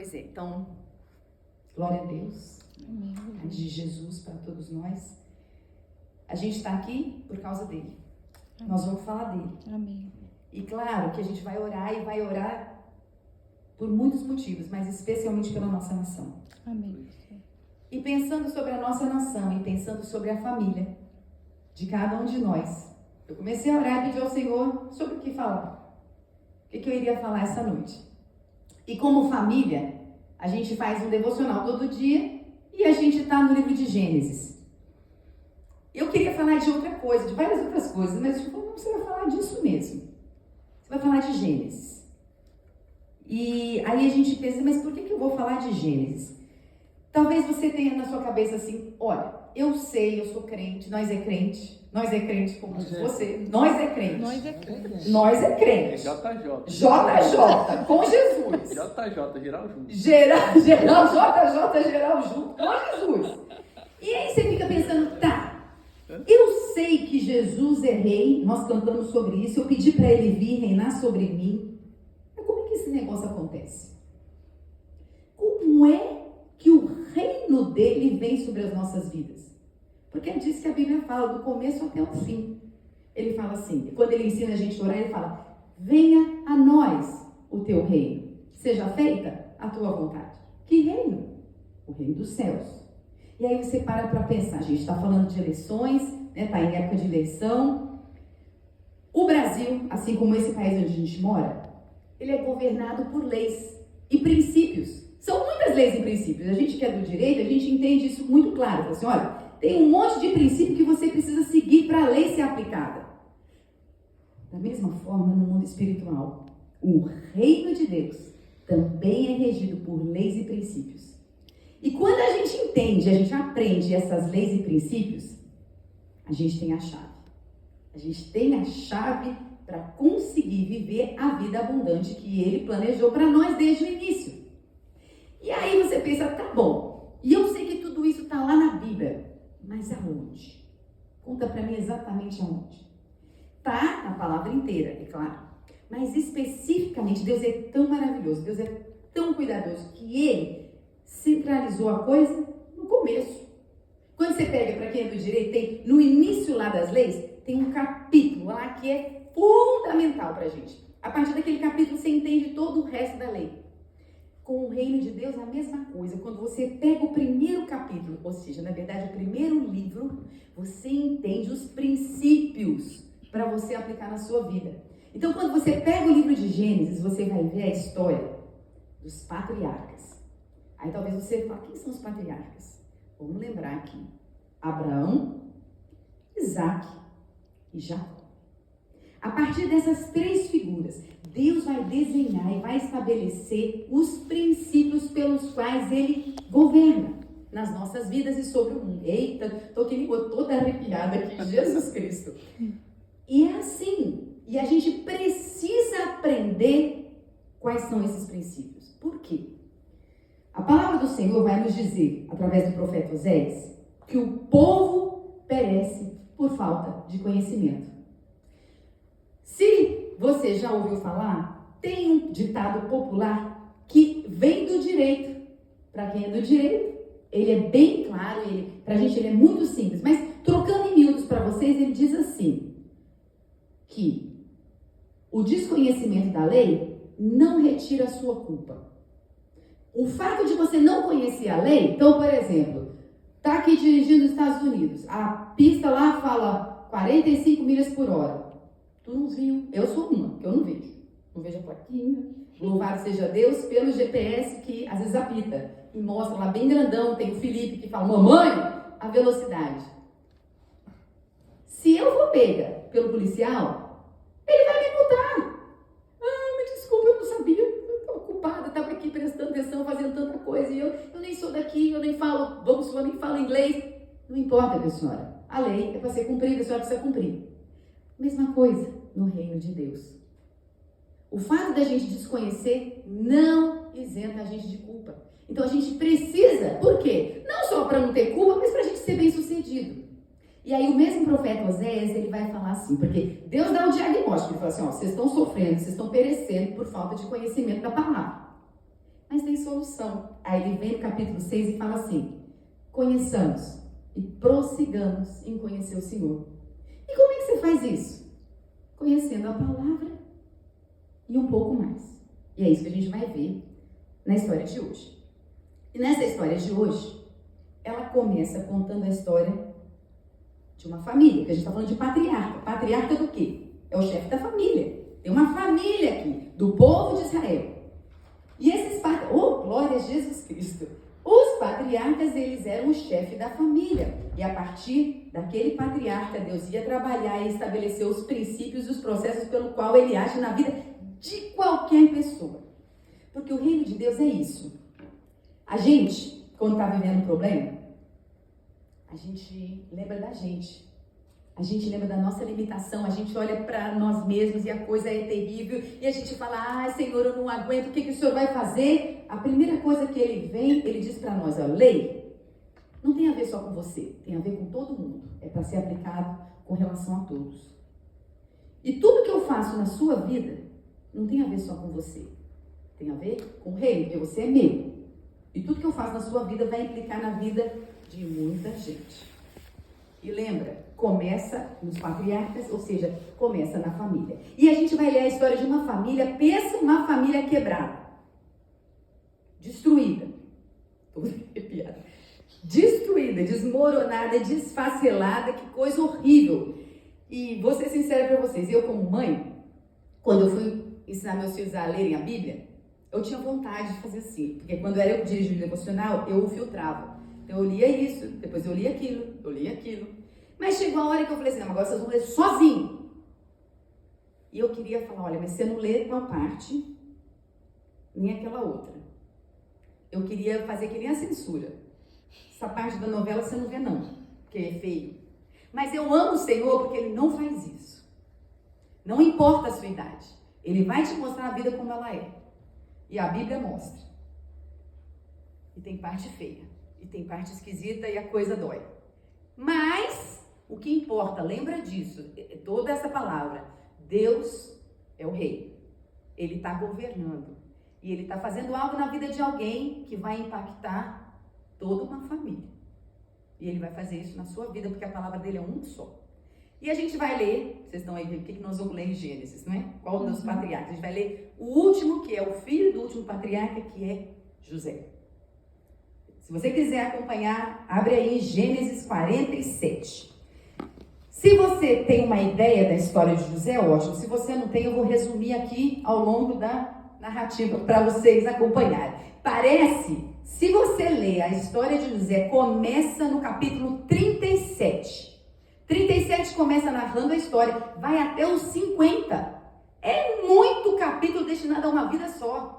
Pois é, então, glória a Deus, Amém. paz de Jesus para todos nós. A gente está aqui por causa dele. Amém. Nós vamos falar dele. Amém. E claro que a gente vai orar e vai orar por muitos motivos, mas especialmente pela nossa nação. Amém. E pensando sobre a nossa nação e pensando sobre a família de cada um de nós, eu comecei a orar e pedir ao Senhor sobre o que falar. O que eu iria falar essa noite. E como família, a gente faz um devocional todo dia e a gente está no livro de Gênesis. Eu queria falar de outra coisa, de várias outras coisas, mas eu falei, não, você vai falar disso mesmo. Você vai falar de Gênesis. E aí a gente pensa, mas por que eu vou falar de Gênesis? Talvez você tenha na sua cabeça assim, olha, eu sei, eu sou crente, nós é crente como você, nós é crente. Nós é crente. Nós é crente. JJ. JJ, com Jesus. JJ, geral junto. Geral JJ, geral junto, com Jesus. E aí você fica pensando, tá, eu sei que Jesus é rei, nós cantamos sobre isso, eu pedi para ele vir reinar sobre mim. Mas como é que esse negócio acontece? Como é que o reino dele vem sobre as nossas vidas? Porque diz que a Bíblia fala do começo até o fim. Ele fala assim, quando ele ensina a gente a orar, ele fala, venha a nós o teu reino, seja feita a tua vontade. Que reino? O reino dos céus. E aí você para pensar, a gente está falando de eleições, né? Está em época de eleição. O Brasil, assim como esse país onde a gente mora, ele é governado por leis e princípios. São muitas leis e princípios. A gente que é do direito, a gente entende isso muito claro. Fala assim, olha, tem um monte de princípio que você precisa seguir para a lei ser aplicada. Da mesma forma, no mundo espiritual, o reino de Deus também é regido por leis e princípios. E quando a gente entende, a gente aprende essas leis e princípios, a gente tem a chave. A gente tem a chave para conseguir viver a vida abundante que ele planejou para nós desde o início. E aí você pensa, tá bom, e eu sei que tudo isso está lá na Bíblia, mas aonde? Conta para mim exatamente aonde. Tá na palavra inteira, é claro. Mas especificamente, Deus é tão maravilhoso, Deus é tão cuidadoso, que ele centralizou a coisa no começo. Quando você pega, para quem é do direito, tem no início lá das leis, tem um capítulo lá que é fundamental para a gente. A partir daquele capítulo você entende todo o resto da lei. Com o reino de Deus, a mesma coisa. Quando você pega o primeiro capítulo, ou seja, na verdade, o primeiro livro, você entende os princípios para você aplicar na sua vida. Então, quando você pega o livro de Gênesis, você vai ver a história dos patriarcas. Aí talvez você fale, quem são os patriarcas? Vamos lembrar aqui. Abraão, Isaac e Jacó. A partir dessas três figuras, Deus vai desenhar e vai estabelecer os princípios pelos quais ele governa nas nossas vidas e sobre o mundo. Eita, tô que língua toda arrepiada aqui, Jesus Cristo. E é assim, e a gente precisa aprender quais são esses princípios. Por quê? A palavra do Senhor vai nos dizer, através do profeta Oséias, que o povo perece por falta de conhecimento. Se você já ouviu falar, tem um ditado popular que vem do direito. Para quem é do direito, ele é bem claro, para a gente ele é muito simples, mas trocando em miúdos para vocês, ele diz assim, que o desconhecimento da lei não retira a sua culpa. O fato de você não conhecer a lei, então, por exemplo, tá aqui dirigindo nos Estados Unidos, a pista lá fala 45 milhas por hora. Tu não viu? Eu sou uma, que eu não vejo. Não vejo a plaquinha. Louvado seja Deus pelo GPS que às vezes apita. E mostra lá bem grandão, tem o Felipe que fala, mamãe, a velocidade. Se eu for pega pelo policial, ele vai me multar. Ah, me desculpa, eu não sabia. Eu estava ocupada, estava aqui prestando atenção, fazendo tanta coisa. E eu nem sou daqui, eu nem falo, eu nem falo inglês. Não importa, minha senhora. A lei é para ser cumprida, a senhora precisa cumprir. Mesma coisa no reino de Deus. O fato da gente desconhecer não isenta a gente de culpa. Então a gente precisa, por quê? Não só para não ter culpa, mas para a gente ser bem sucedido. E aí o mesmo profeta Oséias, ele vai falar assim, porque Deus dá um diagnóstico, ele fala assim, ó, vocês estão sofrendo, vocês estão perecendo por falta de conhecimento da palavra. mas tem solução. Aí ele vem no capítulo 6 e fala assim: conheçamos e prossigamos em conhecer o Senhor. E como é que você faz isso? Conhecendo a palavra e um pouco mais. E é isso que a gente vai ver na história de hoje. E nessa história de hoje, ela começa contando a história de uma família, que a gente está falando de patriarca. Patriarca do quê? É o chefe da família. Tem uma família aqui, do povo de Israel. E esses patriarcas, oh, glória a Jesus Cristo! Os patriarcas, eles eram o chefe da família. E a partir daquele patriarca, Deus ia trabalhar e estabelecer os princípios e os processos pelo qual ele age na vida de qualquer pessoa. Porque o reino de Deus é isso. A gente, quando está vivendo um problema, a gente lembra da gente. A gente lembra da nossa limitação, a gente olha para nós mesmos e a coisa é terrível. E a gente fala, ai Senhor, eu não aguento, o que o Senhor vai fazer? A primeira coisa que ele vem, ele diz para nós, a lei não tem a ver só com você, tem a ver com todo mundo. É para ser aplicado com relação a todos. E tudo que eu faço na sua vida, não tem a ver só com você. Tem a ver com o reino, porque você é meu. E tudo que eu faço na sua vida vai implicar na vida de muita gente. E lembra, começa nos patriarcas, ou seja, começa na família. E a gente vai ler a história de uma família, pensa uma família quebrada, destruída, tô arrepiada, destruída, desmoronada, desfacelada, que coisa horrível. E vou ser sincera para vocês, eu como mãe, quando eu fui ensinar meus filhos a lerem a Bíblia, eu tinha vontade de fazer assim, porque quando era o dirigir o devocional, eu o filtrava. Então eu lia isso, depois eu lia aquilo, eu lia aquilo. Mas chegou a hora que eu falei assim, não, agora vocês vão ler sozinho. E eu queria falar, olha, mas você não lê tal parte, nem aquela outra. Eu queria fazer que nem a censura. Essa parte da novela você não vê não, porque é feio. Mas eu amo o Senhor porque Ele não faz isso. Não importa a sua idade. Ele vai te mostrar a vida como ela é. E a Bíblia mostra. E tem parte feia. E tem parte esquisita e a coisa dói. Mas, o que importa, lembra disso, toda essa palavra, Deus é o rei. Ele está governando. E Ele está fazendo algo na vida de alguém que vai impactar toda uma família. E Ele vai fazer isso na sua vida, porque a palavra dele é um só. E a gente vai ler, vocês estão aí vendo o que nós vamos ler em Gênesis, não é? Qual dos patriarcas? A gente vai ler o último, que é o filho do último patriarca, que é José. Se você quiser acompanhar, abre aí em Gênesis 47. Se você tem uma ideia da história de José, ótimo. Se você não tem, eu vou resumir aqui ao longo da narrativa para vocês acompanharem. Parece, se você ler a história de José, começa no capítulo 37. 37 começa narrando a história, vai até os 50. É muito capítulo destinado a uma vida só.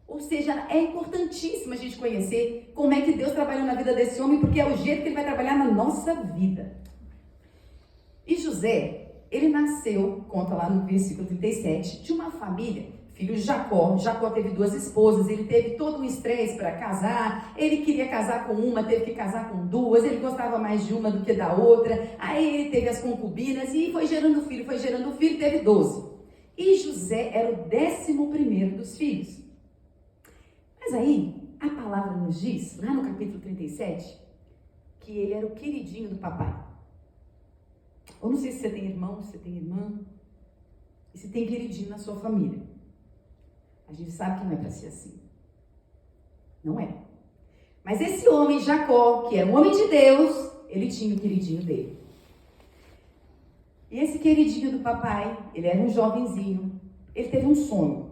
Ou seja, é importantíssimo a gente conhecer como é que Deus trabalhou na vida desse homem, porque é o jeito que Ele vai trabalhar na nossa vida. E José, ele nasceu, conta lá no versículo 37, de uma família, filho de Jacó. Jacó teve 2 esposas, ele teve todo um estresse para casar, ele queria casar com uma, teve que casar com 2, ele gostava mais de uma do que da outra, aí ele teve as concubinas e foi gerando filho, teve 12. E José era o 11º dos filhos. Mas aí, a palavra nos diz, lá no capítulo 37, que ele era o queridinho do papai. Eu não sei se você tem irmão, se você tem irmã, e se tem queridinho na sua família. A gente sabe que não é para ser assim. Não é. Mas esse homem, Jacó, que era um homem de Deus, ele tinha o queridinho dele. E esse queridinho do papai, ele era um jovenzinho, ele teve um sonho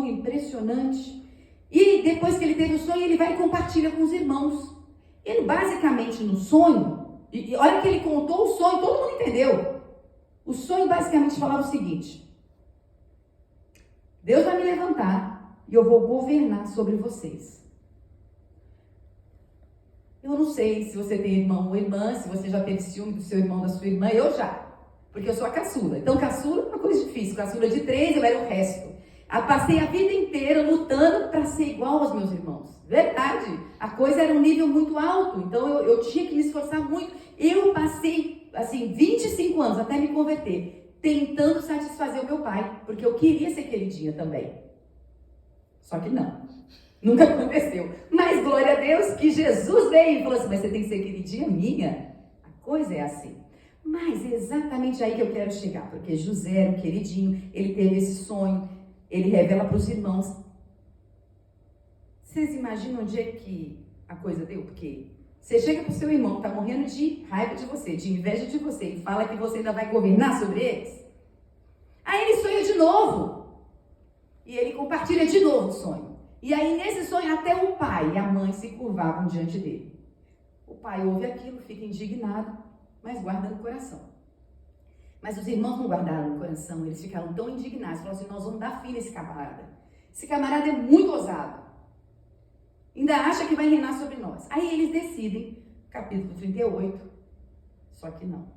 impressionante. E depois que ele teve o sonho, ele vai e compartilha com os irmãos. Ele basicamente no sonho, e olha que ele contou o sonho, todo mundo entendeu. O sonho basicamente falava o seguinte: Deus vai me levantar e eu vou governar sobre vocês. Eu não sei se você tem irmão ou irmã, se você já teve ciúme do seu irmão, da sua irmã, eu já. Porque eu sou a caçula. Então caçula é uma coisa difícil. Caçula de 3, eu era o resto. Passei a vida inteira lutando para ser igual aos meus irmãos. Verdade. A coisa era um nível muito alto. Então eu tinha que me esforçar muito. Eu passei, assim, 25 anos até me converter, tentando satisfazer o meu pai. Porque eu queria ser queridinha também. Só que não. Nunca aconteceu. Mas glória a Deus que Jesus veio e falou assim, mas você tem que ser queridinha minha. A coisa é assim. Mas é exatamente aí que eu quero chegar, porque José era um queridinho, ele teve esse sonho, ele revela para os irmãos. Vocês imaginam onde é que a coisa deu? Porque você chega para o seu irmão, está morrendo de raiva de você, de inveja de você, e fala que você ainda vai governar sobre eles. Aí ele sonha de novo. E ele compartilha de novo o sonho. E aí nesse sonho até o pai e a mãe se curvavam diante dele. O pai ouve aquilo, fica indignado, mas guarda no coração. Mas os irmãos não guardaram no coração, eles ficaram tão indignados, falaram assim, nós vamos dar fim nesse camarada. Esse camarada é muito ousado. Ainda acha que vai reinar sobre nós. Aí eles decidem, capítulo 38, só que não.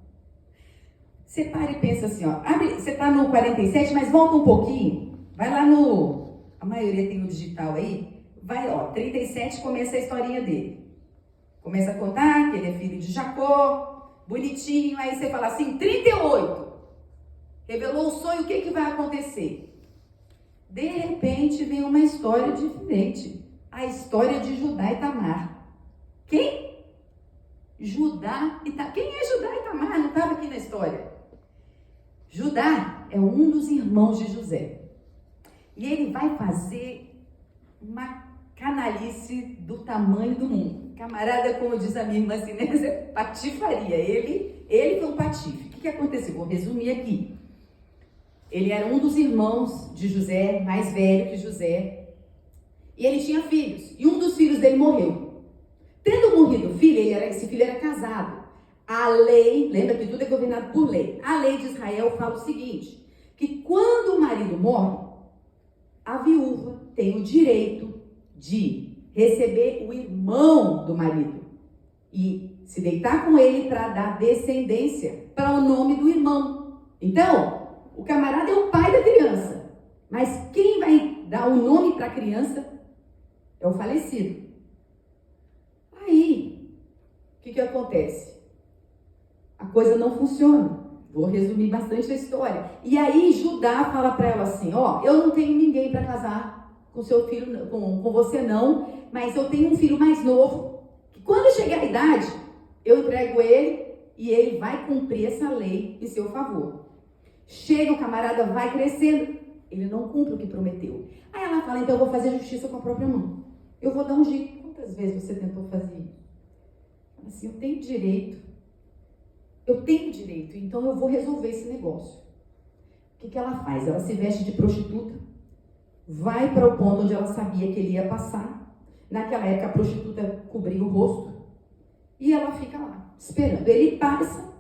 Você para e pensa assim, ó, abre, você está no 47, mas volta um pouquinho, vai lá no, a maioria tem no digital aí, vai, ó, 37 começa a historinha dele. Começa a contar que ele é filho de Jacó, bonitinho, aí você fala assim, 38, revelou o sonho, o que vai acontecer? De repente vem uma história diferente, a história de Judá e Tamar. Quem? Judá e Tamar. Quem é Judá e Tamar? Não estava aqui na história. Judá é um dos irmãos de José. E ele vai fazer uma canalice do tamanho do mundo. Camarada, como diz a minha irmã Sinésia, patifaria. Ele foi um patife. O que aconteceu? Vou resumir aqui. Ele era um dos irmãos de José, mais velho que José. E ele tinha filhos. E um dos filhos dele morreu. Tendo morrido o filho, esse filho era casado. A lei, lembra que tudo é governado por lei. A lei de Israel fala o seguinte, que quando o marido morre, a viúva tem o direito de receber o irmão do marido e se deitar com ele para dar descendência para o nome do irmão. Então, o camarada é o pai da criança, mas quem vai dar o nome para a criança é o falecido. Aí, o que acontece? A coisa não funciona. Vou resumir bastante a história. E aí Judá fala para ela assim, ó, eu não tenho ninguém para casar com seu filho, com você não, mas eu tenho um filho mais novo, que quando chegar a idade, eu entrego ele e ele vai cumprir essa lei em seu favor. Chega o camarada, vai crescendo, ele não cumpre o que prometeu. Aí ela fala, então eu vou fazer justiça com a própria mão. Eu vou dar um jeito. Quantas vezes você tentou fazer isso? Assim, eu tenho direito, então eu vou resolver esse negócio. O que ela faz? Ela se veste de prostituta, vai para o ponto onde ela sabia que ele ia passar. Naquela época a prostituta cobria o rosto e ela fica lá, esperando. Ele passa,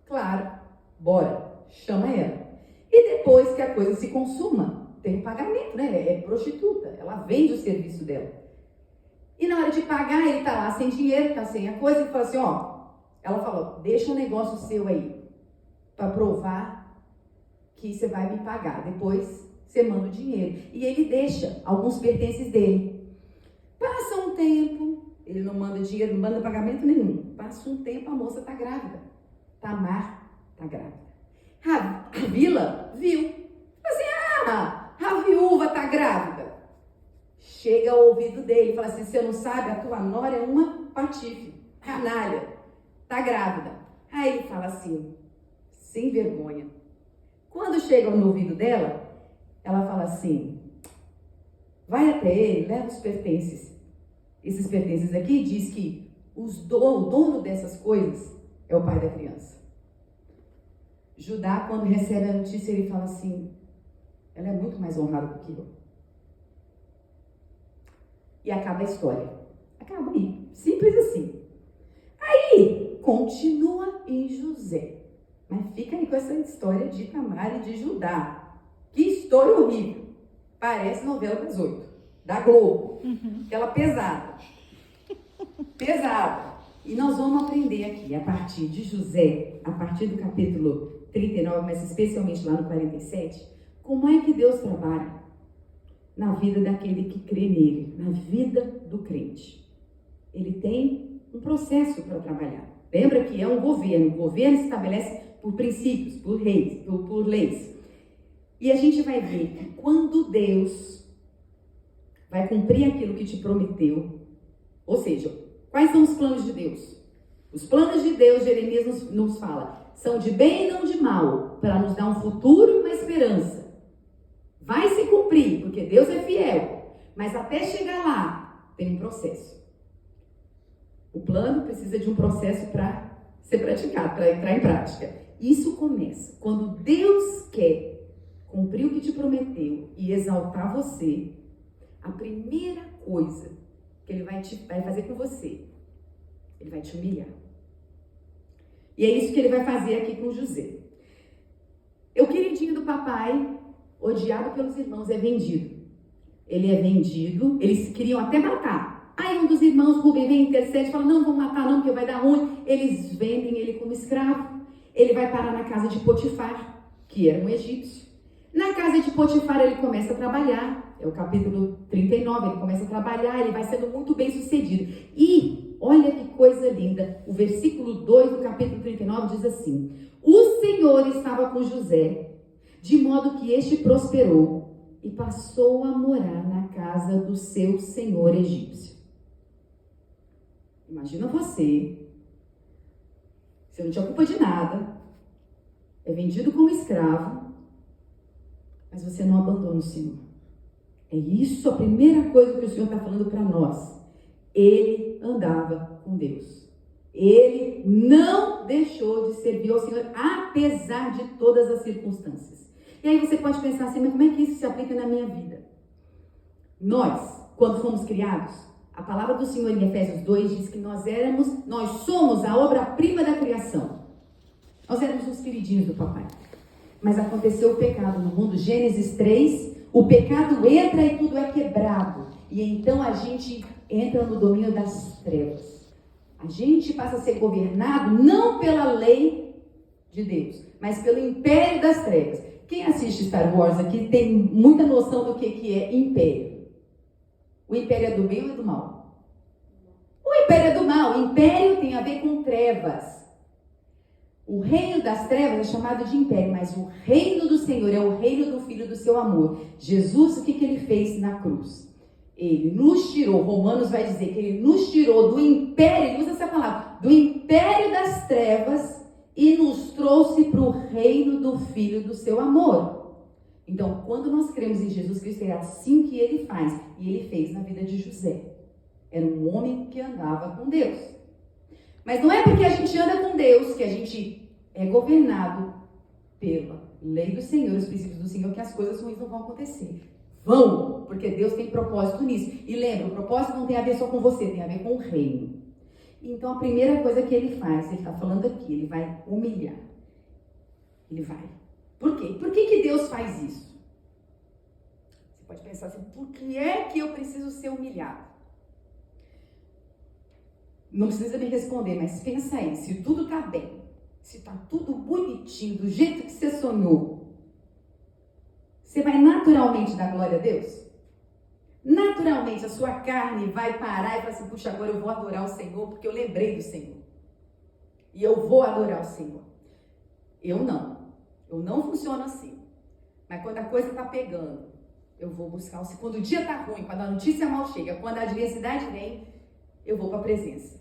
claro, bora, chama ela. E depois que a coisa se consuma, tem um pagamento, né? É prostituta, ela vende o serviço dela. E na hora de pagar, ele tá lá sem dinheiro, tá sem a coisa, e fala assim, ó, ela falou, deixa um negócio seu aí, para provar que você vai me pagar. Depois você manda o dinheiro. E ele deixa alguns pertences dele. Passa um tempo, ele não manda dinheiro, não manda pagamento nenhum. Passa um tempo, a moça tá grávida. Tamar tá grávida. A Vila viu. Assim, a viúva tá grávida. Chega ao ouvido dele e fala assim, você não sabe, a tua nora é uma patife, canalha. Tá grávida. Aí ele fala assim, sem vergonha. Quando chega no ouvido dela, ela fala assim, vai até ele, leva os pertences. Esses pertences aqui diz que o dono dessas coisas é o pai da criança. Judá, quando recebe a notícia, ele fala assim, ela é muito mais honrada do que eu. E acaba a história. Acaba aí. Simples assim. Aí, continua em José. Mas fica aí com essa história de Tamar e de Judá. Que história horrível. Parece novela das 8, da Globo. Aquela pesada. Pesada. E nós vamos aprender aqui, a partir de José, a partir do capítulo 39, mas especialmente lá no 47, como é que Deus trabalha na vida daquele que crê nele, na vida do crente. Ele tem um processo para trabalhar. Lembra que é um governo. O governo se estabelece por princípios, por leis. E a gente vai ver que quando Deus vai cumprir aquilo que te prometeu. Ou seja, quais são os planos de Deus? Os planos de Deus, Jeremias nos fala, são de bem e não de mal, para nos dar um futuro e uma esperança. Vai se cumprir, porque Deus é fiel. Mas até chegar lá, tem um processo. O plano precisa de um processo para ser praticado, para entrar em prática. Isso começa quando Deus quer cumprir o que te prometeu e exaltar você. A primeira coisa que Ele vai fazer com você, Ele vai te humilhar. E é isso que Ele vai fazer aqui com José. O queridinho do papai, odiado pelos irmãos, é vendido. Ele é vendido, eles queriam até matar. Aí um dos irmãos, Rubem, vem, intercede, fala, não, vamos matar não, porque vai dar ruim. Eles vendem ele como escravo. Ele vai parar na casa de Potifar, que era um egípcio. Na casa de Potifar ele começa a trabalhar. É o capítulo 39, ele começa a trabalhar, ele vai sendo muito bem sucedido. E, olha que coisa linda, o versículo 2 do capítulo 39 diz assim, o Senhor estava com José, de modo que este prosperou e passou a morar na casa do seu senhor egípcio. Imagina você não tinha culpa de nada, é vendido como escravo, mas você não abandona o Senhor. É isso a primeira coisa que o Senhor está falando para nós. Ele andava com Deus. Ele não deixou de servir ao Senhor, apesar de todas as circunstâncias. E aí você pode pensar assim, mas como é que isso se aplica na minha vida? Nós, quando fomos criados, a palavra do Senhor em Efésios 2 diz que nós somos a obra-prima da criação. Nós éramos os queridinhos do papai. Mas aconteceu o pecado no mundo. Gênesis 3, o pecado entra e tudo é quebrado. E então a gente entra no domínio das trevas. A gente passa a ser governado não pela lei de Deus, mas pelo império das trevas. Quem assiste Star Wars aqui tem muita noção do que é império. O império é do bem ou é do mal? O império é do mal. O império tem a ver com trevas. O reino das trevas é chamado de império, mas o reino do Senhor é o reino do Filho do seu amor. Jesus, o que ele fez na cruz? Ele nos tirou, Romanos vai dizer que ele nos tirou do império, ele usa essa palavra, do império das trevas e nos trouxe para o reino do Filho do seu amor. Então, quando nós cremos em Jesus Cristo, é assim que ele faz. E ele fez na vida de José. Era um homem que andava com Deus. Mas não é porque a gente anda com Deus que a gente é governado pela lei do Senhor, os princípios do Senhor, que as coisas ruins não vão acontecer. Vão, porque Deus tem propósito nisso. E lembra, o propósito não tem a ver só com você, tem a ver com o reino. Então, a primeira coisa que ele faz, ele está falando aqui, ele vai humilhar. Ele vai. Por quê? Por que Deus faz isso? Você pode pensar assim, por que é que eu preciso ser humilhado? Não precisa me responder, mas pensa aí, se tudo está bem, se está tudo bonitinho, do jeito que você sonhou, você vai naturalmente dar glória a Deus? Naturalmente a sua carne vai parar e falar assim, puxa, agora eu vou adorar o Senhor, porque eu lembrei do Senhor. E eu vou adorar o Senhor. Eu não funciono assim. Mas quando a coisa está pegando, eu vou buscar o Senhor. Quando o dia está ruim, quando a notícia mal chega, quando a adversidade vem, eu vou para a presença.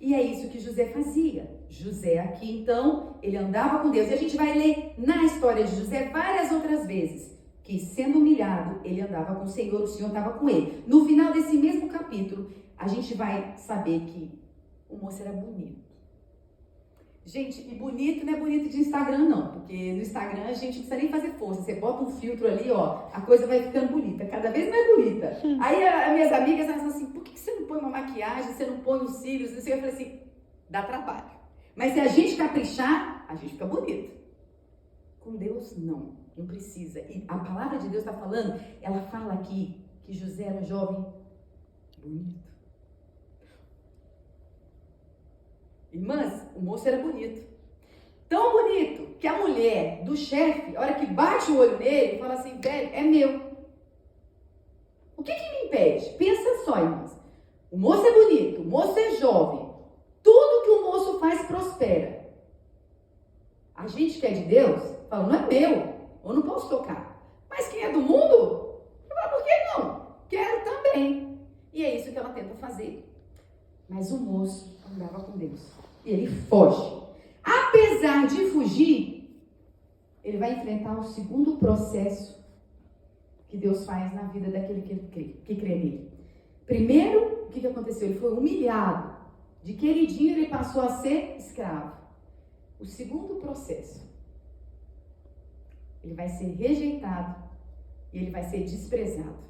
E é isso que José fazia. José aqui, então, ele andava com Deus. E a gente vai ler na história de José várias outras vezes que, sendo humilhado, ele andava com o Senhor estava com ele. No final desse mesmo capítulo, a gente vai saber que o moço era bonito. Gente, e bonito não é bonito de Instagram, não. Porque no Instagram a gente não precisa nem fazer força. Você bota um filtro ali, ó, a coisa vai ficando bonita. Cada vez mais bonita. Aí as minhas amigas, elas falam assim, por que você não põe uma maquiagem, você não põe os cílios? Eu falei assim, dá trabalho. Mas se a gente caprichar, a gente fica bonito. Com Deus, não precisa. E a palavra de Deus está falando, ela fala aqui que José era um jovem bonito. Irmãs, o moço era bonito. Tão bonito que a mulher do chefe, a hora que bate o olho nele, fala assim, velho, é meu. O que me impede? Pensa só, irmãs. O moço é bonito, o moço é jovem. Tudo que o moço faz prospera. A gente que é de Deus, fala, não é meu, eu não posso tocar. Mas quem é do mundo, fala, por que não? Quero também. fazer. Mas o moço andava com Deus. E ele foge. Apesar de fugir, ele vai enfrentar o segundo processo que Deus faz na vida daquele que crê nele. Primeiro, o que aconteceu? Ele foi humilhado. De queridinho ele passou a ser escravo. O segundo processo, ele vai ser rejeitado e ele vai ser desprezado.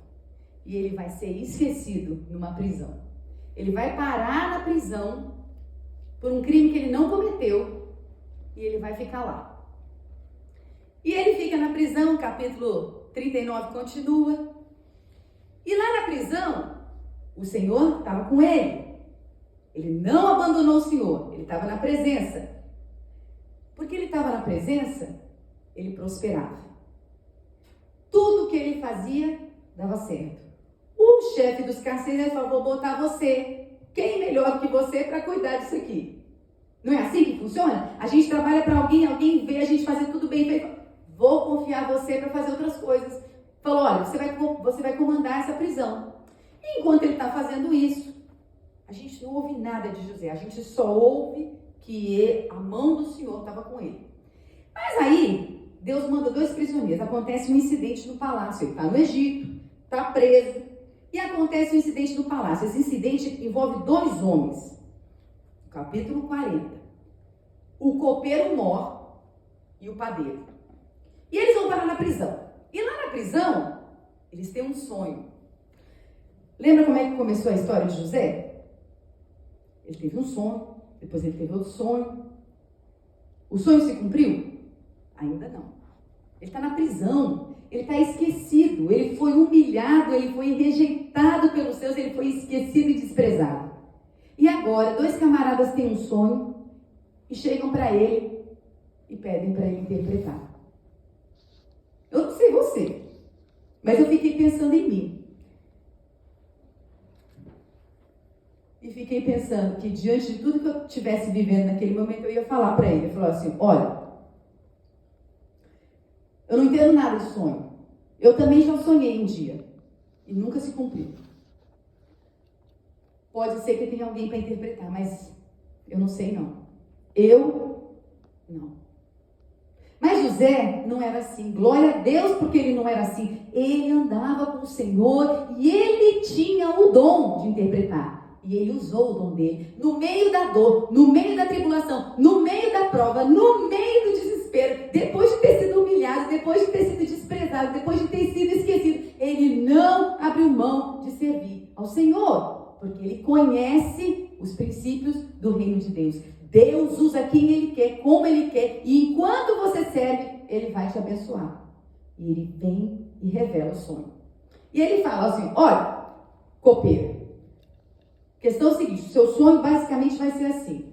E ele vai ser esquecido numa prisão. Ele vai parar na prisão por um crime que ele não cometeu e ele vai ficar lá. E ele fica na prisão, o capítulo 39 continua. E lá na prisão, o Senhor estava com ele. Ele não abandonou o Senhor, ele estava na presença. Porque ele estava na presença, ele prosperava. Tudo que ele fazia dava certo. O chefe dos carcereiros falou: vou botar você. Quem melhor que você para cuidar disso aqui? Não é assim que funciona? A gente trabalha para alguém vê a gente fazer tudo bem feito. Vou confiar você para fazer outras coisas. Falou: olha, você vai comandar essa prisão. E enquanto ele está fazendo isso, a gente não ouve nada de José. A gente só ouve que a mão do Senhor estava com ele. Mas aí, Deus manda 2 prisioneiros. Acontece um incidente no palácio. Ele está no Egito, está preso. E acontece um incidente no palácio. Esse incidente envolve 2 homens. No capítulo 40. O copeiro Mor e o padeiro. E eles vão parar na prisão. E lá na prisão, eles têm um sonho. Lembra como é que começou a história de José? Ele teve um sonho, depois ele teve outro sonho. O sonho se cumpriu? Ainda não. Ele está na prisão, ele está esquecido, ele foi humilhado, ele foi rejeitado pelos seus, ele foi esquecido e desprezado. E agora, 2 camaradas têm um sonho e chegam para ele e pedem para ele interpretar. Eu não sei você, mas eu fiquei pensando em mim. E fiquei pensando que diante de tudo que eu estivesse vivendo naquele momento, eu ia falar para ele. Eu falava assim: olha, eu não entendo nada de sonho. Eu também já sonhei um dia e nunca se cumpriu. Pode ser que tenha alguém para interpretar, mas eu não sei não. Eu não. Mas José não era assim. Glória a Deus porque ele não era assim. Ele andava com o Senhor e ele tinha o dom de interpretar. E ele usou o dom dele. No meio da dor, no meio da tribulação, no meio da prova, no meio do desespero, depois de ter sido humilhado, depois de ter sido desprezado, depois de ter sido esquecido, ele não abriu mão de servir ao Senhor. Porque ele conhece os princípios do reino de Deus. Deus usa quem ele quer, como ele quer. E enquanto você serve, ele vai te abençoar. E ele vem e revela o sonho. E ele fala assim: olha, copeiro, questão é o seguinte, o seu sonho basicamente vai ser assim.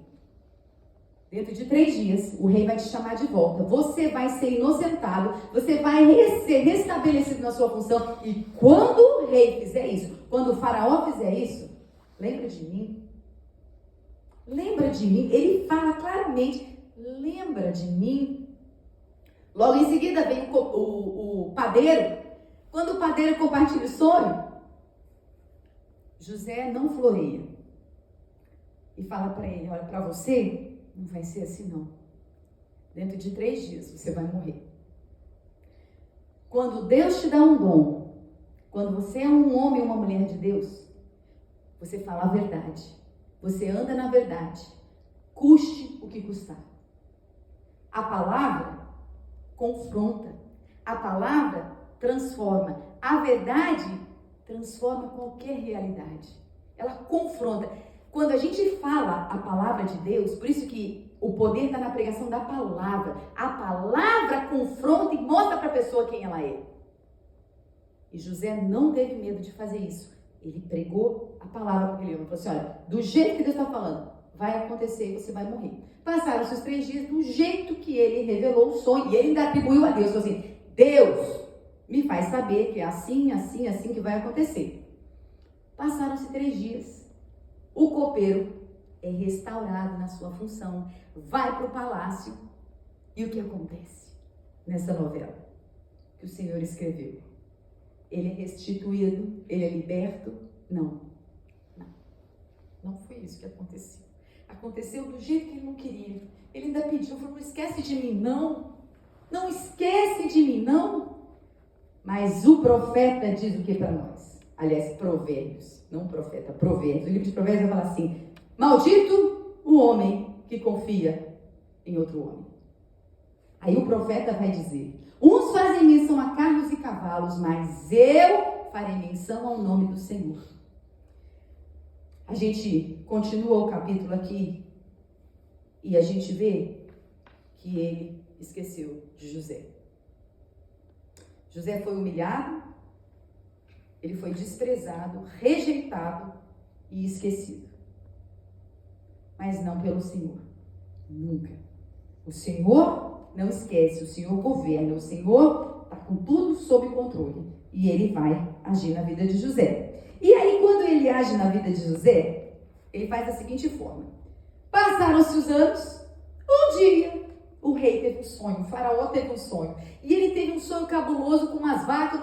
Dentro de 3 dias, o rei vai te chamar de volta. Você vai ser inocentado, você vai ser restabelecido na sua função. E quando o rei fizer isso, quando o faraó fizer isso, lembra de mim. Lembra de mim. Ele fala claramente, lembra de mim. Logo em seguida vem o padeiro. Quando o padeiro compartilha o sonho, José não floreia. E fala para ele: olha, para você não vai ser assim não. Dentro de 3 dias você vai morrer. Quando Deus te dá um dom, quando você é um homem ou uma mulher de Deus, você fala a verdade. Você anda na verdade. Custe o que custar. A palavra confronta. A palavra transforma. A verdade transforma qualquer realidade. Ela confronta. Quando a gente fala a palavra de Deus, por isso que o poder está na pregação da palavra. A palavra confronta e mostra para a pessoa quem ela é. E José não teve medo de fazer isso. Ele pregou a palavra para ele. Ele falou assim: olha, do jeito que Deus está falando, vai acontecer e você vai morrer. Passaram-se os 3 dias do jeito que ele revelou o sonho. E ele ainda atribuiu a Deus. Falou assim: Deus me faz saber que é assim, assim, assim que vai acontecer. Passaram-se 3 dias. O copeiro é restaurado na sua função. Vai para o palácio. E o que acontece nessa novela que o Senhor escreveu? Ele é restituído? Ele é liberto? Não. Não foi isso que aconteceu. Aconteceu do jeito que ele não queria. Ele ainda pediu, falou, não esquece de mim, não. Não esquece de mim, não. Mas o profeta diz o que para nós? Aliás, Provérbios, não profeta, Provérbios. O livro de Provérbios vai falar assim, maldito o homem que confia em outro homem. Aí o profeta vai dizer, uns fazem menção a carros e cavalos, mas eu farei menção ao nome do Senhor. A gente continua o capítulo aqui e a gente vê que ele esqueceu de José. José foi humilhado, ele foi desprezado, rejeitado e esquecido. Mas não pelo Senhor. Nunca. O Senhor não esquece, o Senhor governa, o Senhor está com tudo sob controle. E ele vai agir na vida de José. E aí, quando ele age na vida de José, ele faz da seguinte forma. Passaram-se os anos, um dia, o rei teve um sonho, o faraó teve um sonho. E ele teve um sonho cabuloso com umas vacas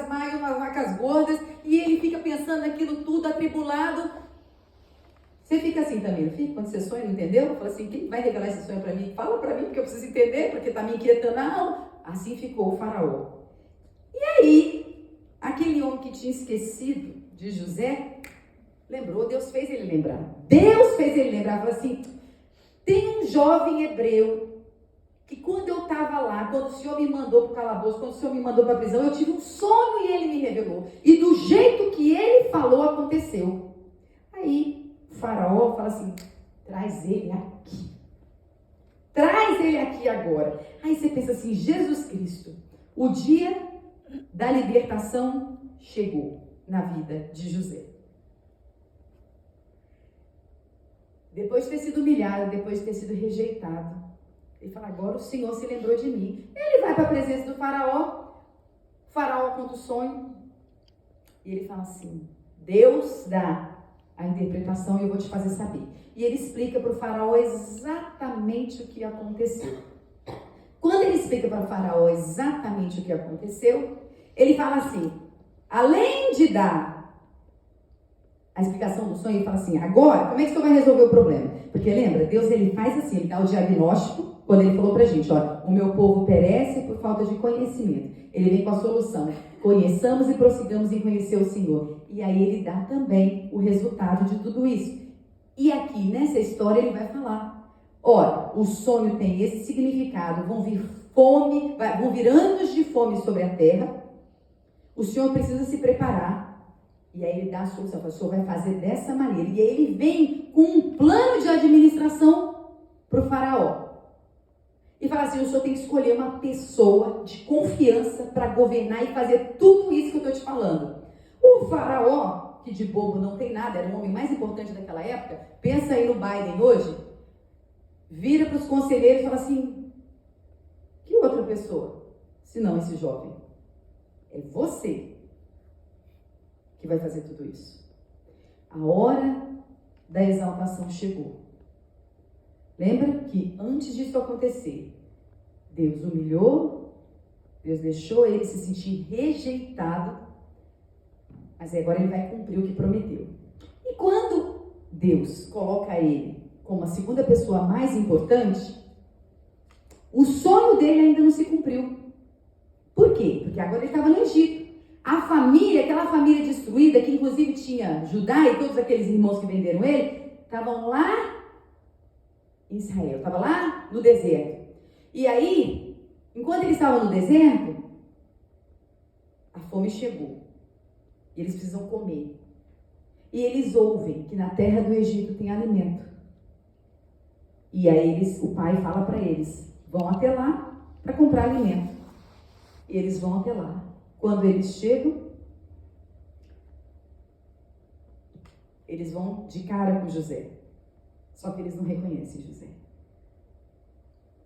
magras, umas vacas gordas. E ele fica pensando naquilo tudo, atribulado. Você fica assim também, não fica? Quando você sonha, não entendeu? Fala assim, quem vai revelar esse sonho para mim? Fala para mim, porque eu preciso entender, porque está me inquietando. Não. Assim ficou o faraó. E aí, aquele homem que tinha esquecido de José, lembrou, Deus fez ele lembrar. Deus fez ele lembrar, falou assim, tem um jovem hebreu, que quando eu estava lá, quando o Senhor me mandou para o calabouço, quando o Senhor me mandou para a prisão, eu tive um sonho e ele me revelou. E do jeito que ele falou, aconteceu. Aí, o faraó fala assim, traz ele aqui. Traz ele aqui agora. Aí você pensa assim, Jesus Cristo, o dia da libertação chegou na vida de José. Depois de ter sido humilhado, depois de ter sido rejeitado, ele fala, agora o Senhor se lembrou de mim. Ele vai para a presença do faraó, o faraó conta o sonho, e ele fala assim, Deus dá a interpretação e eu vou te fazer saber. E ele explica para o faraó exatamente o que aconteceu. Quando ele explica para o faraó exatamente o que aconteceu, ele fala assim, além de dar a explicação do sonho, ele fala assim, agora, como é que o senhor vai resolver o problema? Porque lembra, Deus ele faz assim, ele dá o diagnóstico, quando ele falou pra gente, olha, o meu povo perece por falta de conhecimento. Ele vem com a solução, conheçamos e prossigamos em conhecer o Senhor. E aí ele dá também o resultado de tudo isso. E aqui, nessa história, ele vai falar, olha, o sonho tem esse significado, vão vir fome, vão vir anos de fome sobre a terra, o Senhor precisa se preparar. E aí ele dá a solução, o Senhor vai fazer dessa maneira. E aí ele vem com um plano de administração para o faraó. E fala assim, o Senhor tem que escolher uma pessoa de confiança para governar e fazer tudo isso que eu estou te falando. O faraó, que de bobo não tem nada, era o homem mais importante daquela época, pensa aí no Biden hoje, vira para os conselheiros e fala assim, que outra pessoa, se não esse jovem? É você que vai fazer tudo isso. A hora da exaltação chegou. Lembra que antes disso acontecer, Deus humilhou, Deus deixou ele se sentir rejeitado, mas agora ele vai cumprir o que prometeu. E quando Deus coloca ele como a segunda pessoa mais importante, o sonho dele ainda não se cumpriu. Por quê? Porque agora ele estava no Egito. A família, aquela família destruída, que inclusive tinha Judá e todos aqueles irmãos que venderam ele, estavam lá em Israel, estava lá no deserto. E aí, enquanto eles estavam no deserto, a fome chegou. E eles precisam comer. E eles ouvem que na terra do Egito tem alimento. E aí o pai fala para eles, vão até lá para comprar alimento. E eles vão até lá. Quando eles chegam, eles vão de cara com José. Só que eles não reconhecem José.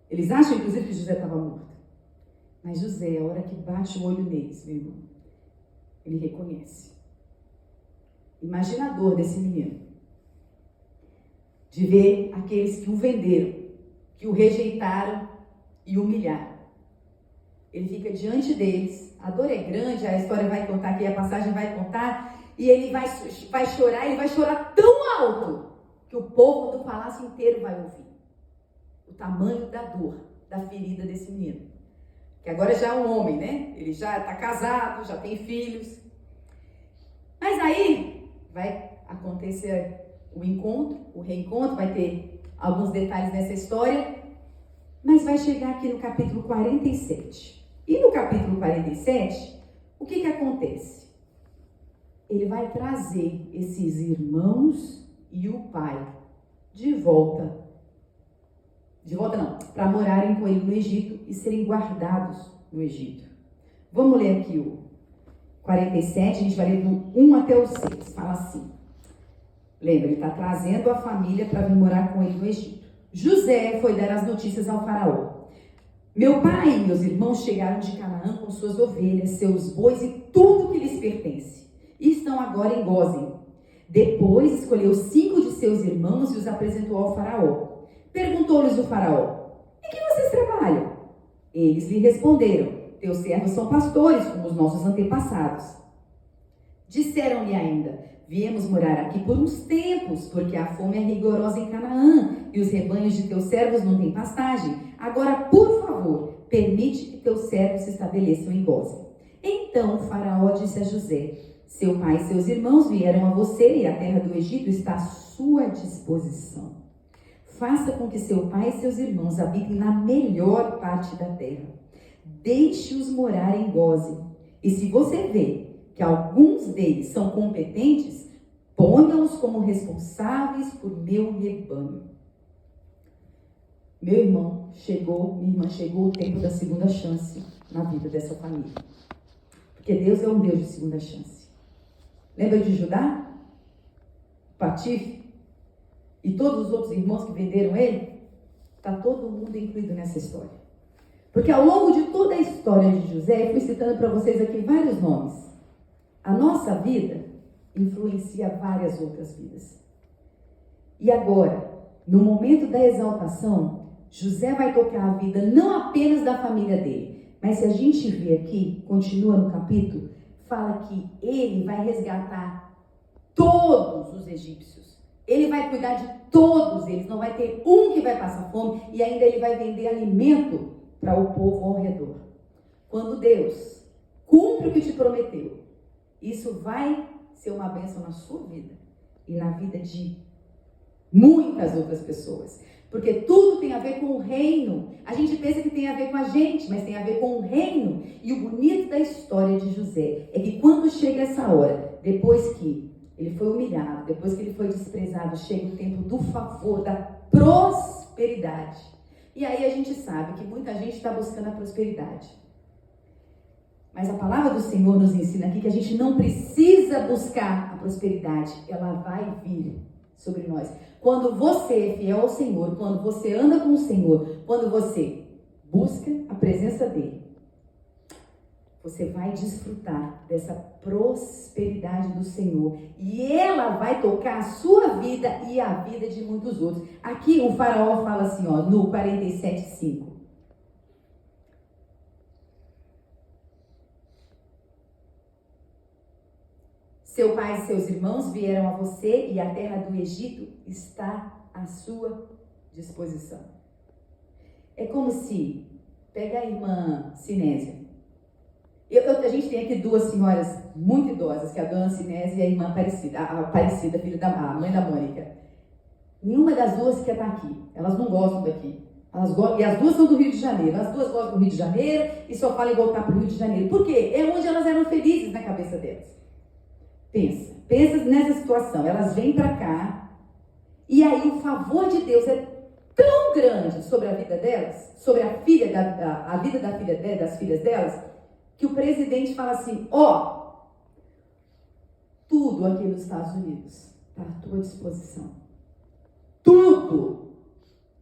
Eles acham, inclusive, que José estava morto. Mas José, a hora que bate o olho neles, meu irmão, ele reconhece. Imagina a dor desse menino. De ver aqueles que o venderam, que o rejeitaram e humilharam. Ele fica diante deles. A dor é grande, a história vai contar aqui, a passagem vai contar e ele vai chorar tão alto que o povo do palácio inteiro vai ouvir. O tamanho da dor, da ferida desse menino. Que agora já é um homem, né? Ele já está casado, já tem filhos. Mas aí vai acontecer o encontro, o reencontro, vai ter alguns detalhes nessa história, mas vai chegar aqui no capítulo 47. E no capítulo 47, o que acontece? Ele vai trazer esses irmãos e o pai de volta não, para morarem com ele no Egito e serem guardados no Egito. Vamos ler aqui o 47, a gente vai ler do 1 até o 6, fala assim. Lembra, ele está trazendo a família para vir morar com ele no Egito. José foi dar as notícias ao faraó. Meu pai e meus irmãos chegaram de Canaã com suas ovelhas, seus bois e tudo que lhes pertence. E estão agora em Gósen. Depois escolheu 5 de seus irmãos e os apresentou ao faraó. Perguntou-lhes o faraó: em que vocês trabalham? Eles lhe responderam: teus servos são pastores, como os nossos antepassados. Disseram-lhe ainda: viemos morar aqui por uns tempos, porque a fome é rigorosa em Canaã, e os rebanhos de teus servos não têm pastagem. Agora, por favor, permite que teus servos se estabeleçam em Gósen. Então o faraó disse a José: seu pai e seus irmãos vieram a você, e a terra do Egito está à sua disposição. Faça com que seu pai e seus irmãos habitem na melhor parte da terra. Deixe-os morar em Gósen. E se você vê que alguns deles são competentes, ponha-os como responsáveis por meu rebanho. Meu irmão chegou, minha irmã chegou o tempo da segunda chance na vida dessa família. Porque Deus é um Deus de segunda chance. Lembra de Judá? Patife? E todos os outros irmãos que venderam ele? Está todo mundo incluído nessa história. Porque ao longo de toda a história de José, eu fui citando para vocês aqui vários nomes. A nossa vida influencia várias outras vidas. E agora, no momento da exaltação, José vai tocar a vida não apenas da família dele, mas se a gente vê aqui, continua no capítulo, fala que ele vai resgatar todos os egípcios. Ele vai cuidar de todos eles, não vai ter um que vai passar fome, e ainda ele vai vender alimento para o povo ao redor. Quando Deus cumpre o que te prometeu, isso vai ser uma bênção na sua vida e na vida de muitas outras pessoas. Porque tudo tem a ver com o reino. A gente pensa que tem a ver com a gente, mas tem a ver com o reino. E o bonito da história de José é que quando chega essa hora, depois que ele foi humilhado, depois que ele foi desprezado, chega o tempo do favor, da prosperidade. E aí a gente sabe que muita gente está buscando a prosperidade. Mas a palavra do Senhor nos ensina aqui que a gente não precisa buscar a prosperidade. Ela vai vir sobre nós. Quando você é fiel ao Senhor, quando você anda com o Senhor, quando você busca a presença dEle, você vai desfrutar dessa prosperidade do Senhor. E ela vai tocar a sua vida e a vida de muitos outros. Aqui o faraó fala assim, ó, no 47:5. Seu pai e seus irmãos vieram a você e a terra do Egito está à sua disposição. É como se, pega a irmã Sinésia. A gente tem aqui duas senhoras muito idosas, que é a dona Sinésia e a irmã Aparecida, a Aparecida, filha a mãe da Mônica. Nenhuma das duas quer estar aqui. Elas não gostam daqui. E as duas são do Rio de Janeiro. As duas gostam do Rio de Janeiro e só falam em voltar para o Rio de Janeiro. Por quê? É onde elas eram felizes na cabeça delas. Pensa nessa situação. Elas vêm para cá e aí o favor de Deus é tão grande sobre a vida delas, sobre a vida das filhas delas, que o presidente fala assim, tudo aqui nos Estados Unidos está à tua disposição. Tudo.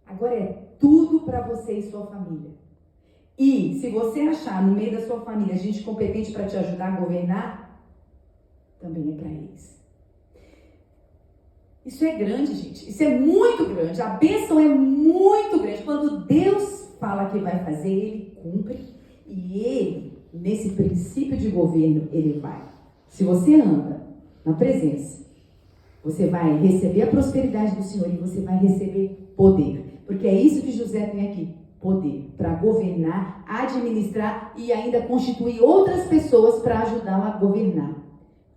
Agora é tudo para você e sua família. E se você achar no meio da sua família gente competente para te ajudar a governar, também é para eles. Isso é grande, gente. Isso é muito grande. A bênção é muito grande. Quando Deus fala que vai fazer, Ele cumpre. E Ele, nesse princípio de governo, Ele vai. Se você anda na presença, você vai receber a prosperidade do Senhor e você vai receber poder. Porque é isso que José tem aqui, poder, para governar, administrar e ainda constituir outras pessoas para ajudá-la a governar.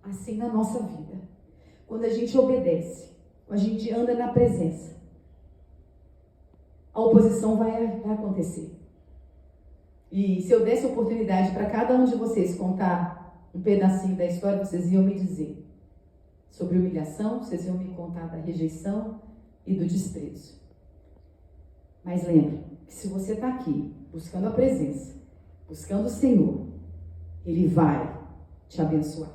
Assim na nossa vida, quando a gente obedece, quando a gente anda na presença, a oposição vai acontecer. E se eu desse oportunidade para cada um de vocês contar um pedacinho da história, vocês iam me dizer sobre humilhação, vocês iam me contar da rejeição e do desprezo. Mas lembre que se você está aqui, buscando a presença, buscando o Senhor, Ele vai te abençoar.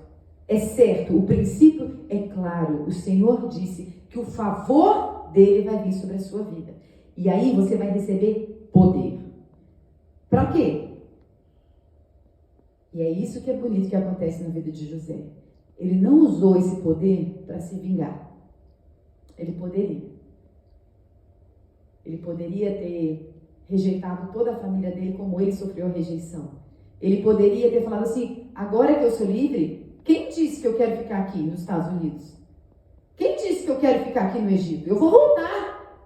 É certo, o princípio é claro. O Senhor disse que o favor dele vai vir sobre a sua vida. E aí você vai receber poder. Para quê? E é isso que é bonito que acontece na vida de José. Ele não usou esse poder para se vingar. Ele poderia. Ele poderia ter rejeitado toda a família dele como ele sofreu a rejeição. Ele poderia ter falado assim, agora que eu sou livre, quem disse que eu quero ficar aqui nos Estados Unidos? Quem disse que eu quero ficar aqui no Egito? Eu vou voltar.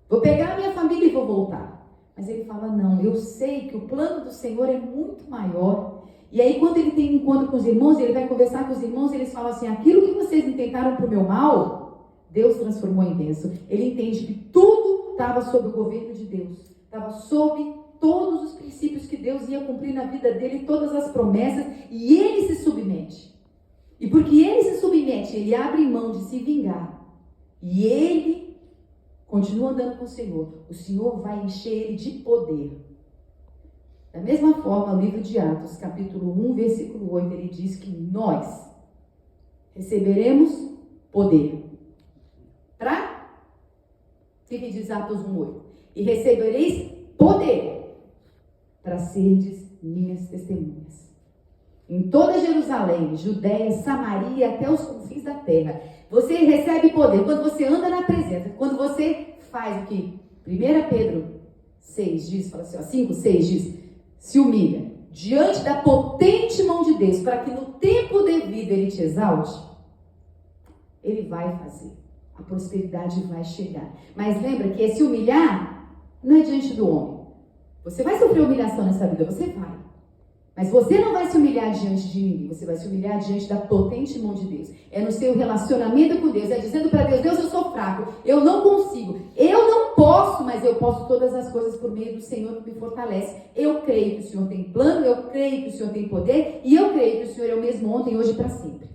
Vou pegar a minha família e vou voltar. Mas ele fala, não, eu sei que o plano do Senhor é muito maior. E aí quando ele tem um encontro com os irmãos, ele vai conversar com os irmãos, eles falam assim, aquilo que vocês intentaram para o meu mal, Deus transformou em bênção. Ele entende que tudo estava sob o governo de Deus. Estava sob todos os princípios que Deus ia cumprir na vida dele, todas as promessas, e ele se submete. E porque ele se submete, ele abre mão de se vingar. E ele continua andando com o Senhor vai encher ele de poder. Da mesma forma, o livro de Atos, capítulo 1, versículo 8, ele diz que nós receberemos poder. Para? O que diz Atos 1, 8? E recebereis poder para serdes minhas testemunhas. Em toda Jerusalém, Judéia, Samaria, até os confins da terra. Você recebe poder quando você anda na presença, quando você faz o que 1 Pedro 6 diz, fala assim, ó, 5, 6 diz, se humilha diante da potente mão de Deus, para que no tempo devido ele te exalte, ele vai fazer. A prosperidade vai chegar. Mas lembra que esse humilhar não é diante do homem. Você vai sofrer humilhação nessa vida, você vai. Mas você não vai se humilhar diante de ninguém, você vai se humilhar diante da potente mão de Deus. É no seu relacionamento com Deus, é dizendo para Deus, Deus, eu sou fraco, eu não consigo, eu não posso, mas eu posso todas as coisas por meio do Senhor que me fortalece. Eu creio que o Senhor tem plano, eu creio que o Senhor tem poder, e eu creio que o Senhor é o mesmo ontem, hoje e para sempre.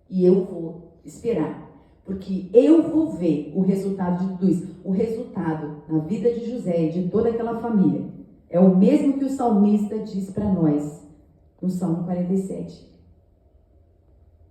E eu vou esperar, porque eu vou ver o resultado de tudo isso. O resultado na vida de José e de toda aquela família é o mesmo que o salmista diz para nós no Salmo 47.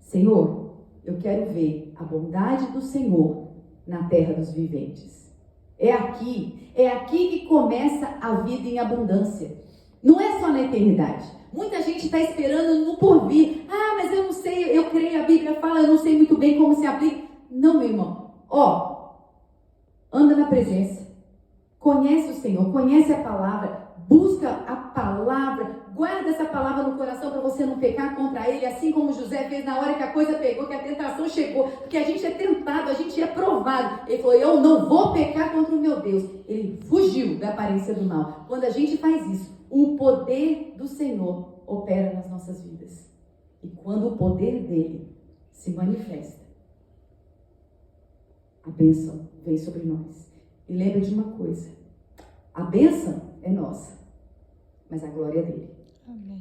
Senhor, eu quero ver a bondade do Senhor na terra dos viventes. É aqui que começa a vida em abundância. Não é só na eternidade. Muita gente está esperando no porvir. Ah, mas eu não sei, eu creio, a Bíblia fala, eu não sei muito bem como se aplica. Não, meu irmão. Anda na presença. Conhece o Senhor, conhece a palavra. Busca a palavra, guarda essa palavra no coração para você não pecar contra ele, assim como José fez na hora que a coisa pegou, que a tentação chegou, porque a gente é tentado, a gente é provado. Ele falou, eu não vou pecar contra o meu Deus. Ele fugiu da aparência do mal. Quando a gente faz isso, o poder do Senhor opera nas nossas vidas. E quando o poder dele se manifesta, a bênção vem sobre nós. E lembra de uma coisa, a bênção é nossa, mas a glória é dele. Amém.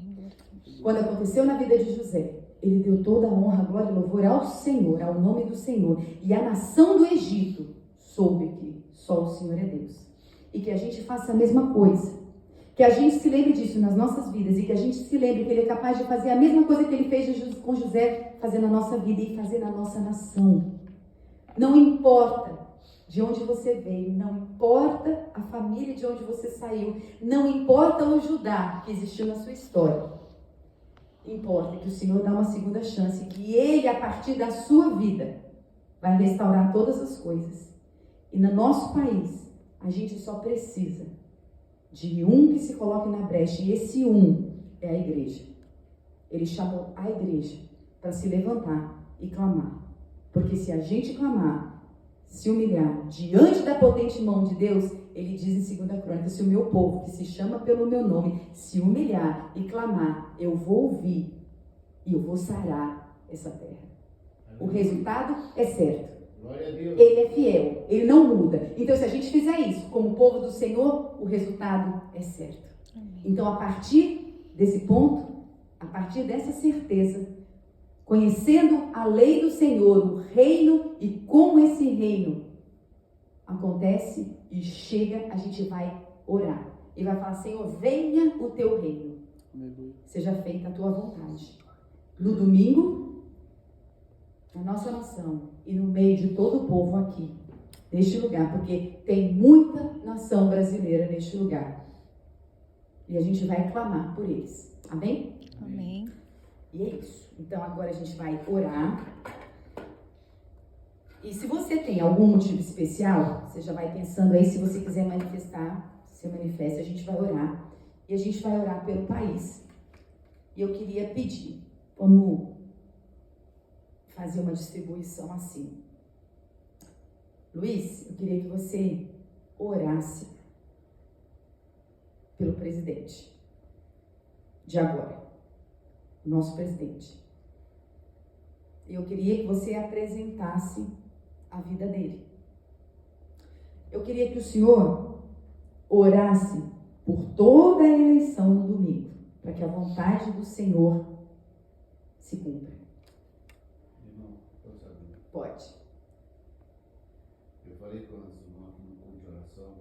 Quando aconteceu na vida de José, ele deu toda a honra, a glória e louvor ao Senhor, ao nome do Senhor. E a nação do Egito soube que só o Senhor é Deus. E que a gente faça a mesma coisa. Que a gente se lembre disso nas nossas vidas. E que a gente se lembre que ele é capaz de fazer a mesma coisa que ele fez com José, fazer na nossa vida e fazer na nossa nação. Não importa de onde você veio, não importa a família de onde você saiu, não importa o Judá que existiu na sua história. Importa que o Senhor dá uma segunda chance, que Ele, a partir da sua vida, vai restaurar todas as coisas. E no nosso país, a gente só precisa de um que se coloque na brecha, e esse um é a igreja. Ele chamou a igreja para se levantar e clamar. Porque se a gente clamar, se humilhar diante da potente mão de Deus, ele diz em 2 Crônicas, se o meu povo, que se chama pelo meu nome, se humilhar e clamar, eu vou ouvir e eu vou sarar essa terra. O resultado é certo. Glória a Deus. Ele é fiel, ele não muda. Então, se a gente fizer isso como povo do Senhor, o resultado é certo. Então, a partir desse ponto, a partir dessa certeza, conhecendo a lei do Senhor, o reino e como esse reino acontece e chega, a gente vai orar. E vai falar, Senhor, venha o teu reino. Seja feita a tua vontade. No domingo, na nossa nação e no meio de todo o povo aqui, neste lugar, porque tem muita nação brasileira neste lugar. E a gente vai clamar por eles. Amém? Amém. E é isso. Então agora a gente vai orar. E se você tem algum motivo especial, você já vai pensando aí, se você quiser manifestar, se manifeste, a gente vai orar. E a gente vai orar pelo país. E eu queria pedir, vamos fazer uma distribuição assim. Luiz, eu queria que você orasse pelo presidente de agora, nosso presidente. Eu queria que você apresentasse a vida dele. Eu queria que o senhor orasse por toda a eleição no domingo, para que a vontade do Senhor se cumpra. Irmão, posso saber? Pode. Eu falei com os irmãos aqui no culto de oração,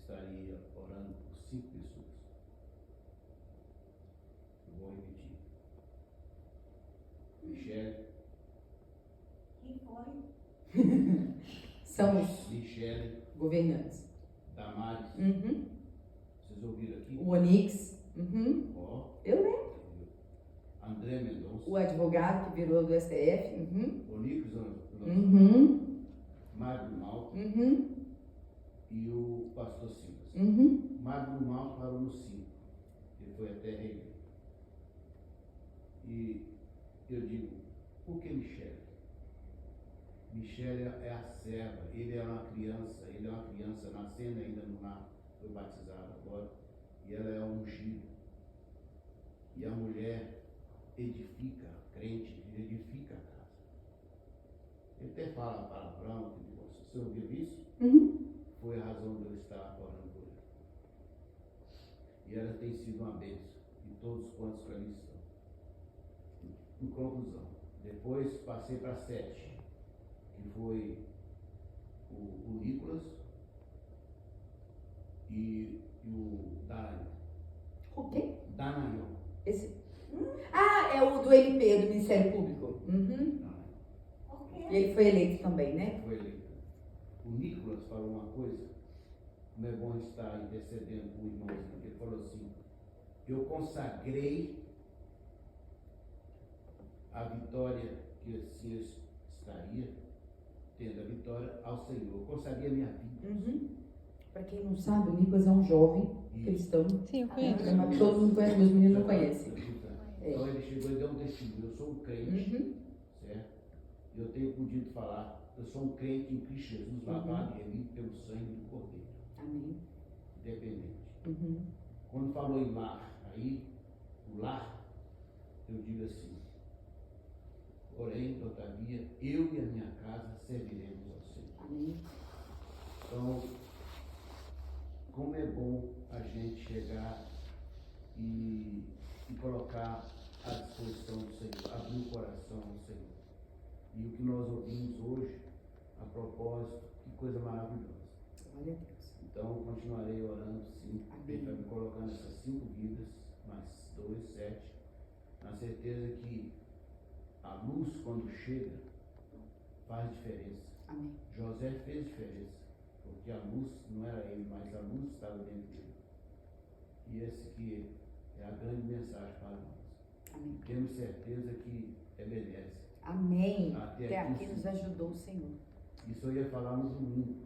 estaria orando por 5 pessoas. Eu vou repetir. Michele. Quem foi? São os Michele. governantes. Damares. Vocês ouviram aqui? O Onix. Ó. Eu lembro. André Mendonça. O advogado que virou do STF. Onix Magno Mal e o pastor Silas. Magno Mal parou no 5. Ele foi até reeleito. E eu digo, por que Michele? Michele é a serva, ele é uma criança nascendo ainda no lar, foi batizado agora, e ela é ungida. E a mulher edifica, crente, edifica a casa. Ele até fala palavrão, você ouviu isso? Foi a razão de eu estar orando por ele. E ela tem sido uma bênção, e todos quantos para mim estão. Em conclusão, depois passei para 7, que foi o Nicolas e o Danael. O quê? Danael. Esse? Ah, é o do MP, do Ministério Público. E ele foi eleito também, né? Foi eleito. O Nicolas falou uma coisa, como é bom estar intercedendo com o irmãozinho. Ele falou assim, eu consagrei a vitória que assim eu estaria tendo a vitória ao Senhor. Eu consagrei a minha vida. Para quem não sabe, o Nicolas é um jovem cristão. Sim, eu conheço. Mas todo mundo conhece, meus meninos não conhecem. Então ele chegou e deu um testemunho. Eu sou um crente, certo? Eu tenho podido falar, eu sou um crente em Cristo Jesus, lavado e remido pelo sangue do Cordeiro. Amém. Independente. Quando falou em lar, aí, o lar, eu digo assim, porém, todavia, eu e a minha casa serviremos ao Senhor. Amém. Então, como é bom a gente chegar e colocar à disposição do Senhor, abrir o coração ao Senhor. E o que nós ouvimos hoje, a propósito, que coisa maravilhosa. Glória a Deus. Então, continuarei orando, sim. Ele está me colocando essas 5 vidas, mais 2, 7, na certeza que a luz, quando chega, faz diferença. Amém. José fez diferença, porque a luz não era ele, mas a luz estava dentro dele. E esse que é a grande mensagem para nós. Amém. Temos certeza que obedece. Amém. Até aqui aqui nos ajudou o Senhor. Isso eu ia falar no domingo.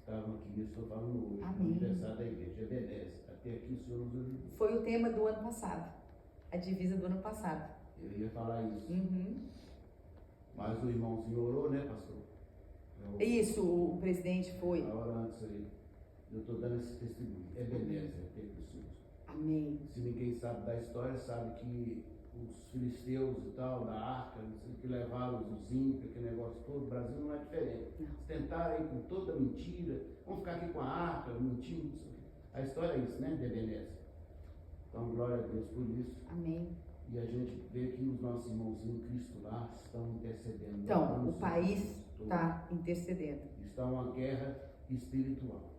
Estavam aqui, eu estou falando hoje. Amém. No aniversário da igreja. Obedece. Até aqui o Senhor nos ajudou. Foi o tema do ano passado. A divisa do ano passado. Eu ia falar isso. Uhum. Mas o irmãozinho orou, né, pastor? Isso, o presidente foi. A hora antes aí, eu estou dando esse testemunho. É beleza, é ter pessoas. Amém. Se ninguém sabe da história, sabe que os filisteus e tal, da arca, não sei o que levaram os ímpios, aquele negócio todo, o Brasil não é diferente. Não. Eles tentaram aí com toda mentira, vamos ficar aqui com a arca, mentindo, não sei o quê. A história é isso, né, de Ebenezer. Então, glória a Deus por isso. Amém. E a gente vê que os nossos irmãozinhos em Cristo lá estão intercedendo. Então, o país está intercedendo. Está uma guerra espiritual.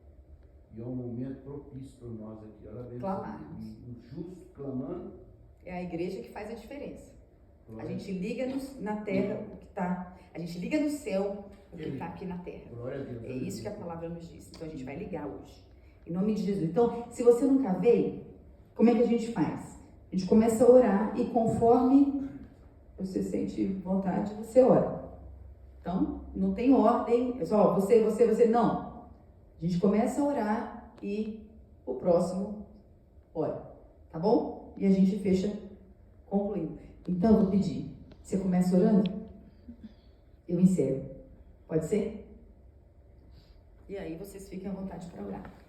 E é um momento propício para nós aqui. Olha bem, Clamarmos. o justo clamando. É a igreja que faz a diferença. A Glória gente liga na terra o que está. A gente liga no céu o que está aqui na terra. Glória a Deus. É isso que a palavra nos diz. Então a gente vai ligar hoje. Em nome de Jesus. Então, se você nunca veio, como é que a gente faz? A gente começa a orar e conforme você sente vontade, você ora. Então, não tem ordem, é só você, não. A gente começa a orar e o próximo ora. Tá bom? E a gente fecha concluindo. Então, eu vou pedir. Você começa orando? Eu encerro. Pode ser? E aí vocês fiquem à vontade para orar.